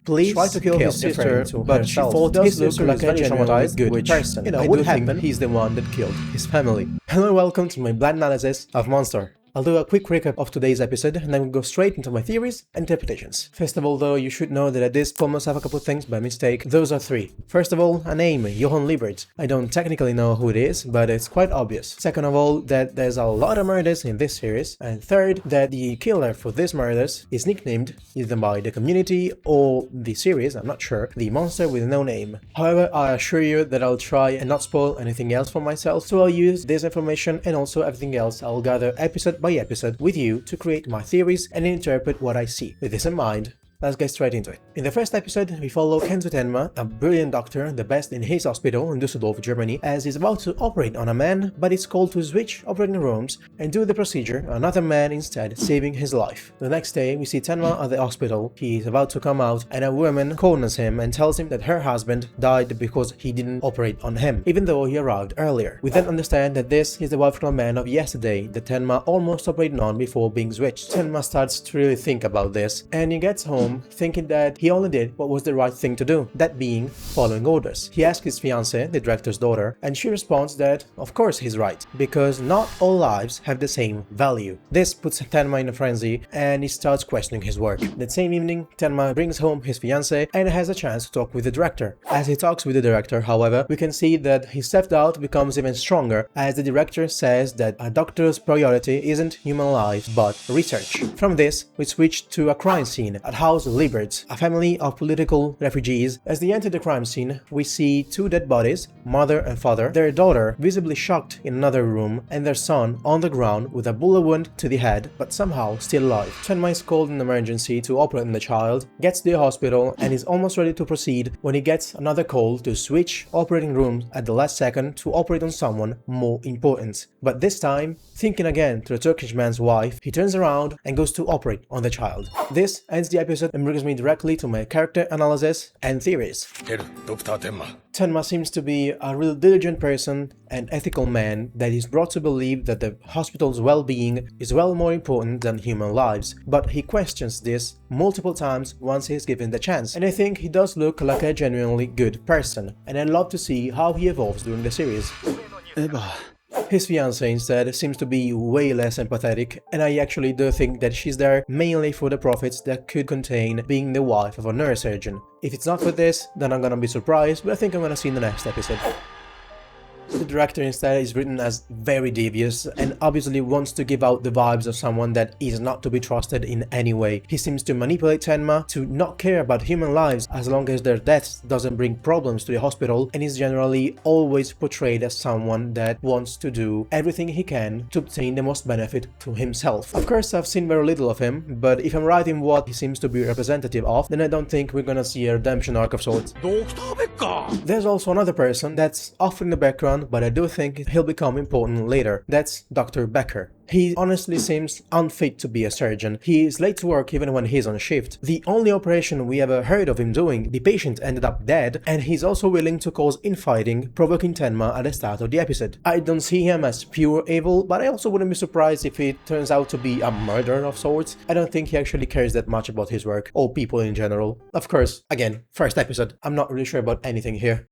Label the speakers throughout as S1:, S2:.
S1: Police tried to kill his sister, but she thought his sister like a genuinely good person. You know, would happen. He's the one that killed his family. Hello and welcome to my blind analysis of Monster. I'll do a quick recap of today's episode and then we'll go straight into my theories and interpretations. First of all though, you should know that I did almost have a couple of things by mistake. Those are three. First of all, a name, Johann Liebert. I don't technically know who it is, but it's quite obvious. Second of all, that there's a lot of murders in this series. And third, that the killer for these murders is nicknamed, either by the community or the series, I'm not sure, the monster with no name. However, I assure you that I'll try and not spoil anything else for myself, so I'll use this information and also everything else I'll gather episode by episode with you to create my theories and interpret what I see. With this in mind, let's get straight into it. In the first episode, we follow Kenzo Tenma, a brilliant doctor, the best in his hospital in Düsseldorf, Germany, as he's about to operate on a man, but is called to switch operating rooms and do the procedure, another man instead, saving his life. The next day, we see Tenma at the hospital. He is about to come out, and a woman corners him and tells him that her husband died because he didn't operate on him, even though he arrived earlier. We then understand that this is the wife from a man of yesterday that Tenma almost operated on before being switched. Tenma starts to really think about this, and he gets home thinking that he only did what was the right thing to do, that being following orders. He asks his fiancée, the director's daughter, and she responds that of course he's right, because not all lives have the same value. This puts Tenma in a frenzy and he starts questioning his work. That same evening, Tenma brings home his fiancée and has a chance to talk with the director. As he talks with the director, however, we can see that his self-doubt becomes even stronger as the director says that a doctor's priority isn't human life but research. From this, we switch to a crime scene at House Liebert, a family of political refugees. As they enter the crime scene, we see two dead bodies, mother and father, their daughter visibly shocked in another room, and their son on the ground with a bullet wound to the head, but somehow still alive. Tenma is called in emergency to operate on the child, gets to the hospital, and is almost ready to proceed when he gets another call to switch operating rooms at the last second to operate on someone more important. But this time, thinking again to the Turkish man's wife, he turns around and goes to operate on the child. This ends the episode and brings me directly to my character analysis and theories. Tenma seems to be a real diligent person and ethical man that is brought to believe that the hospital's well-being is well more important than human lives, but he questions this multiple times once he's given the chance, and I think he does look like a genuinely good person, and I'd love to see how he evolves during the series. His fiancée instead seems to be way less empathetic, and I actually do think that she's there mainly for the profits that could contain being the wife of a neurosurgeon. If it's not for this, then I'm gonna be surprised, but I think I'm gonna see in the next episode. The director instead is written as very devious and obviously wants to give out the vibes of someone that is not to be trusted in any way. He seems to manipulate Tenma to not care about human lives as long as their deaths doesn't bring problems to the hospital, and is generally always portrayed as someone that wants to do everything he can to obtain the most benefit to himself. Of course, I've seen very little of him, but if I'm right in what he seems to be representative of, then I don't think we're gonna see a redemption arc of sorts. There's also another person that's off in the background, but I do think he'll become important later. That's Dr. Becker. He honestly seems unfit to be a surgeon. He is late to work even when he's on shift. The only operation we ever heard of him doing, the patient ended up dead, and he's also willing to cause infighting, provoking Tenma at the start of the episode. I don't see him as pure evil, but I also wouldn't be surprised if it turns out to be a murderer of sorts. I don't think he actually cares that much about his work, or people in general. Of course, again, first episode, I'm not really sure about anything here.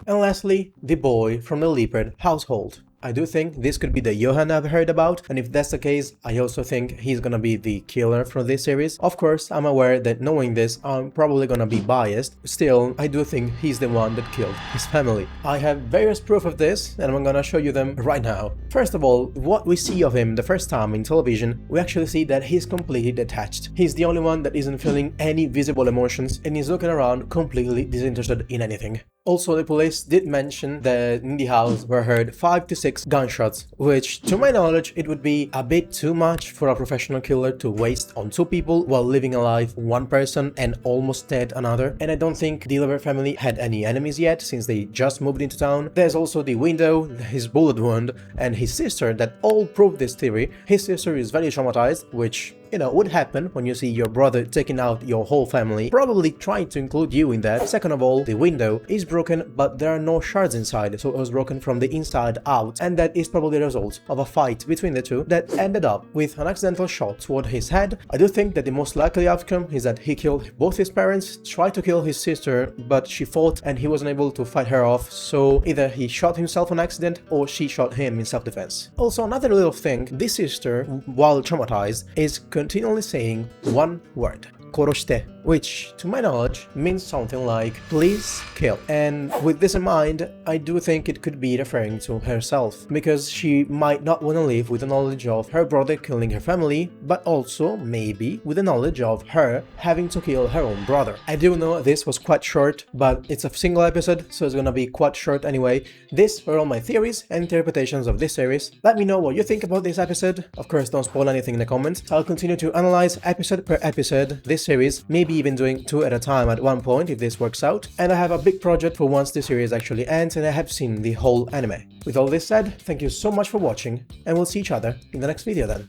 S1: And lastly, the boy from the Liebert household. I do think this could be the Johann I've heard about, and if that's the case, I also think he's gonna be the killer from this series. Of course, I'm aware that knowing this, I'm probably gonna be biased. Still, I do think he's the one that killed his family. I have various proof of this, and I'm gonna show you them right now. First of all, what we see of him the first time in television, we actually see that he's completely detached. He's the only one that isn't feeling any visible emotions, and he's looking around completely disinterested in anything. Also, the police did mention that in the house were heard 5 to 6 gunshots, which, to my knowledge, it would be a bit too much for a professional killer to waste on 2 people while living alive 1 person and almost dead another. And I don't think the Liebert family had any enemies yet, since they just moved into town. There's also the window, his bullet wound, and his sister that all prove this theory. His sister is very traumatized, which would happen when you see your brother taking out your whole family, probably trying to include you in that. Second of all, the window is broken, but there are no shards inside, so it was broken from the inside out, and that is probably the result of a fight between the two that ended up with an accidental shot toward his head. I do think that the most likely outcome is that he killed both his parents, tried to kill his sister, but she fought and he wasn't able to fight her off, so either he shot himself on accident or she shot him in self-defense. Also, another little thing, this sister, while traumatized, is continually saying one word: koroshite, which, to my knowledge, means something like please kill. And with this in mind, I do think it could be referring to herself, because she might not want to live with the knowledge of her brother killing her family, but also maybe with the knowledge of her having to kill her own brother. I do know this was quite short, but it's a single episode, so it's gonna be quite short anyway. These were all my theories and interpretations of this series. Let me know what you think about this episode. Of course, don't spoil anything in the comments. I'll continue to analyze episode per episode this series, maybe even doing 2 at a time at one point if this works out, and I have a big project for once the series actually ends and I have seen the whole anime. With all this said, thank you so much for watching, and we'll see each other in the next video then.